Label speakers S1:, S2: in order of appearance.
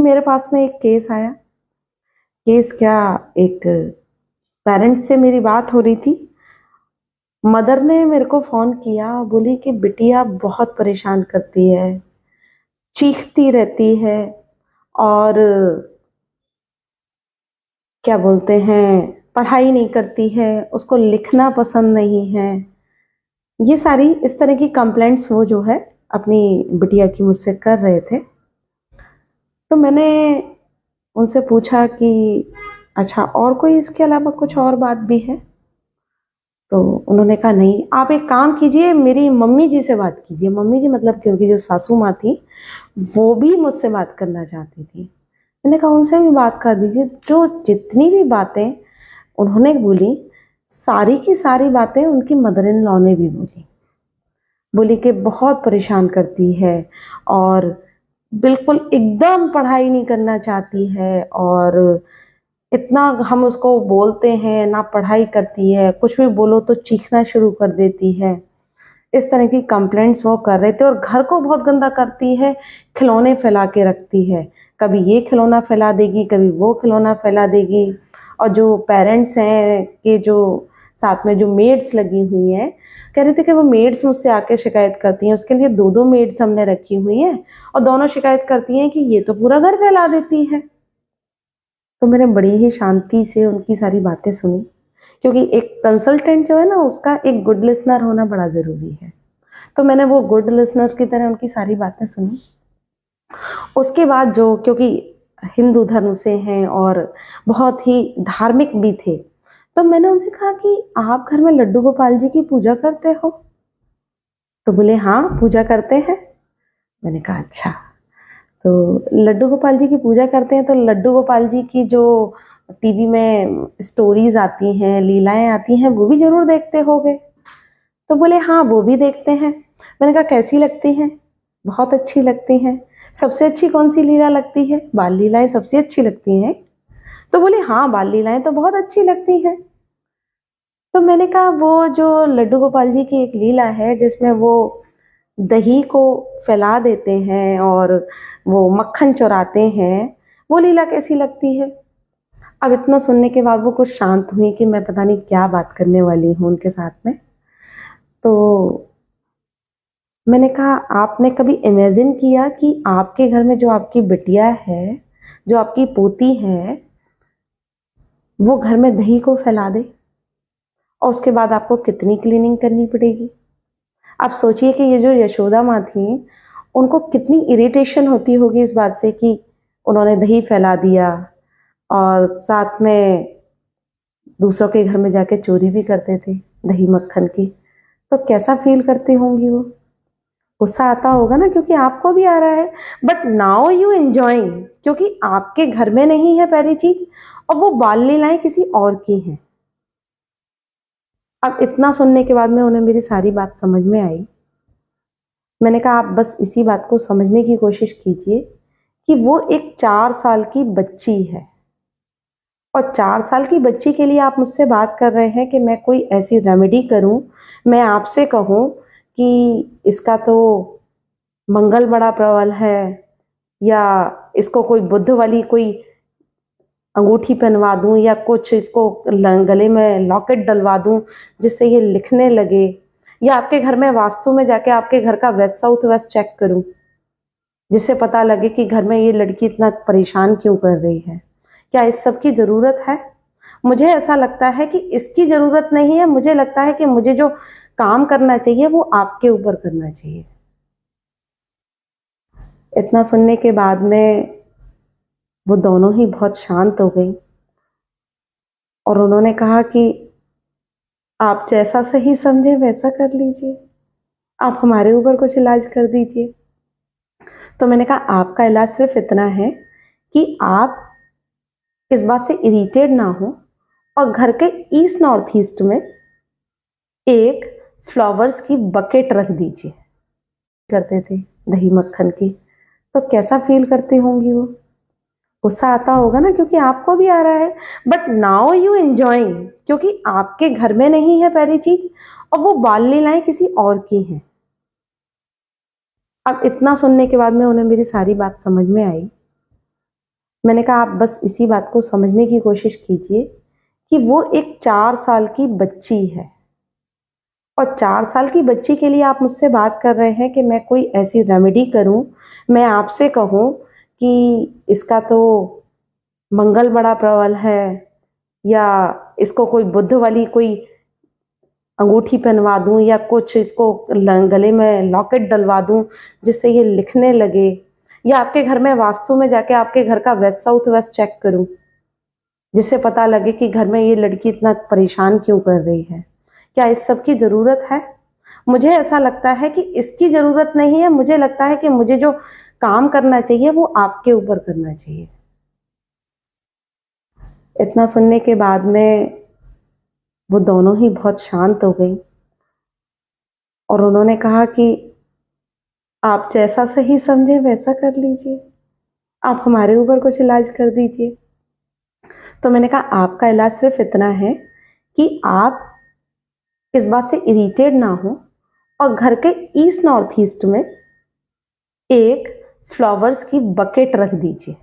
S1: मेरे पास में एक केस आया। केस क्या, एक पेरेंट्स से मेरी बात हो रही थी। मदर ने मेरे को फ़ोन किया, बोली कि बिटिया बहुत परेशान करती है, चीखती रहती है और क्या बोलते हैं, पढ़ाई नहीं करती है, उसको लिखना पसंद नहीं है। ये सारी इस तरह की कंप्लेंट्स वो जो है अपनी बिटिया की मुझसे कर रहे थे। तो मैंने उनसे पूछा कि अच्छा, और कोई इसके अलावा कुछ और बात भी है? तो उन्होंने कहा नहीं, आप एक काम कीजिए, मेरी मम्मी जी से बात कीजिए। मम्मी जी मतलब कि उनकी जो सासू माँ थी, वो भी मुझसे बात करना चाहती थी। मैंने कहा उनसे भी बात कर दीजिए। जो जितनी भी बातें उन्होंने बोली, सारी की सारी बातें उनकी मदर इन लॉ ने भी बोली। बोली कि बहुत परेशान करती है और बिल्कुल एकदम पढ़ाई नहीं करना चाहती है, और इतना हम उसको बोलते हैं ना पढ़ाई करती है, कुछ भी बोलो तो चीखना शुरू कर देती है। इस तरह की कंप्लेंट्स वो कर रहे थे, और घर को बहुत गंदा करती है, खिलौने फैला के रखती है। कभी ये खिलौना फैला देगी, कभी वो खिलौना फैला देगी। और जो पेरेंट्स हैं कि जो साथ में जो मेड्स लगी हुई हैं, कह रहे थे कि वो मेड्स मुझसे आके शिकायत करती हैं। उसके लिए दो दो मेड्स हमने रखी हुई हैं, और दोनों शिकायत करती हैं कि ये तो पूरा घर फैला देती है। तो मैंने बड़ी ही शांति से उनकी सारी बातें सुनी, क्योंकि एक कंसल्टेंट जो है ना, उसका एक गुड लिसनर होना बड़ा ज़रूरी है। तो मैंने वो गुड लिसनर की तरह उनकी सारी बातें सुनी। उसके बाद जो, क्योंकि हिंदू धर्म से हैं और बहुत ही धार्मिक भी थे, तो मैंने उनसे कहा कि आप घर में लड्डू गोपाल जी की पूजा करते हो? तो बोले हाँ, पूजा करते हैं। मैंने कहा अच्छा, तो लड्डू गोपाल जी की पूजा करते हैं तो लड्डू गोपाल जी की जो टीवी में स्टोरीज आती हैं, लीलाएं आती हैं, वो भी जरूर देखते होगे? तो बोले हाँ, वो भी देखते हैं। मैंने कहा कैसी लगती हैं? बहुत अच्छी लगती हैं। सबसे अच्छी कौन सी लीला लगती है? बाल लीलाएं सबसे अच्छी लगती हैं। तो बोले हाँ, बाल लीलाएं तो बहुत अच्छी लगती हैं। तो मैंने कहा वो जो लड्डू गोपाल जी की एक लीला है जिसमें वो दही को फैला देते हैं और वो मक्खन चुराते हैं, वो लीला कैसी लगती है? अब इतना सुनने के बाद वो कुछ शांत हुई कि मैं पता नहीं क्या बात करने वाली हूँ उनके साथ में। तो मैंने कहा आपने कभी इमेजिन किया कि आपके घर में जो आपकी बिटिया है, जो आपकी पोती है, वो घर में दही को फैला दे, और उसके बाद आपको कितनी क्लीनिंग करनी पड़ेगी? आप सोचिए कि ये जो यशोदा माँ थी, उनको कितनी इरिटेशन होती होगी इस बात से कि उन्होंने दही फैला दिया, और साथ में दूसरों के घर में जाके चोरी भी करते थे दही मक्खन की। तो कैसा फील करती होंगी वो? गुस्सा आता होगा ना, क्योंकि आपको भी आ रहा है, बट नाउ यू एंजॉइंग, क्योंकि आपके घर में नहीं है पहली चीज, और वो बाल लीलाएं किसी और की हैं। अब इतना सुनने के बाद में उन्हें मेरी सारी बात समझ में आई। मैंने कहा आप बस इसी बात को समझने की कोशिश कीजिए कि वो एक 4 साल की बच्ची है, और 4 साल की बच्ची के लिए आप मुझसे बात कर रहे हैं कि मैं कोई ऐसी रेमेडी करूं, मैं आपसे कहूं कि इसका तो मंगल बड़ा प्रबल है, या इसको कोई बुद्ध वाली कोई अंगूठी पहनवा दूं, या कुछ इसको गले में लॉकेट डलवा दूं जिससे ये लिखने लगे, या आपके घर में वास्तु में जाके आपके घर का वेस्ट साउथ वेस्ट चेक करूं जिससे पता लगे कि घर में ये लड़की इतना परेशान क्यों कर रही है? क्या इस सब की जरूरत है? मुझे ऐसा लगता है कि इसकी जरूरत नहीं है। मुझे लगता है कि मुझे जो काम करना चाहिए वो आपके ऊपर करना चाहिए। इतना सुनने के बाद में वो दोनों ही बहुत शांत हो गई, और उन्होंने कहा कि आप जैसा सही समझे वैसा कर लीजिए, आप हमारे ऊपर कुछ इलाज कर दीजिए। तो मैंने कहा आपका इलाज सिर्फ इतना है कि आप इस बात से इरिटेट ना हो, और घर के ईस्ट नॉर्थ ईस्ट में एक फ्लावर्स की बकेट रख दीजिए। करते थे दही मक्खन की, तो कैसा फील करती होंगी वो? गुस्सा आता होगा ना, क्योंकि आपको भी आ रहा है, बट नाउ यू एंजॉइंग, क्योंकि आपके घर में नहीं है पहली चीज, और वो बाल लीलाएं किसी और की हैं। अब इतना सुनने के बाद में उन्हें मेरी सारी बात समझ में आई। मैंने कहा आप बस इसी बात को समझने की कोशिश कीजिए कि वो एक 4 साल की बच्ची है, और 4 साल की बच्ची के लिए आप मुझसे बात कर रहे हैं कि मैं कोई ऐसी रेमेडी करूं, मैं आपसे कहूं कि इसका तो मंगल बड़ा प्रबल है, या इसको कोई बुद्ध वाली कोई अंगूठी पहनवा दूं, या कुछ इसको गले में लॉकेट डलवा दूं जिससे ये लिखने लगे, या आपके घर में वास्तु में जाके आपके घर का वेस्ट साउथ वेस्ट चेक करूं जिससे पता लगे कि घर में ये लड़की इतना परेशान क्यों कर रही है। क्या इस सब की जरूरत है? मुझे ऐसा लगता है कि इसकी जरूरत नहीं है। मुझे लगता है कि मुझे जो काम करना चाहिए वो आपके ऊपर करना चाहिए। इतना सुनने के बाद में वो दोनों ही बहुत शांत हो गई और उन्होंने कहा कि आप जैसा सही समझे वैसा कर लीजिए, आप हमारे ऊपर कुछ इलाज कर दीजिए। तो मैंने कहा आपका इलाज सिर्फ इतना है कि आप इस बात से इरिटेट ना हो और घर के ईस्ट नॉर्थ ईस्ट में एक फ्लावर्स की बकेट रख दीजिए।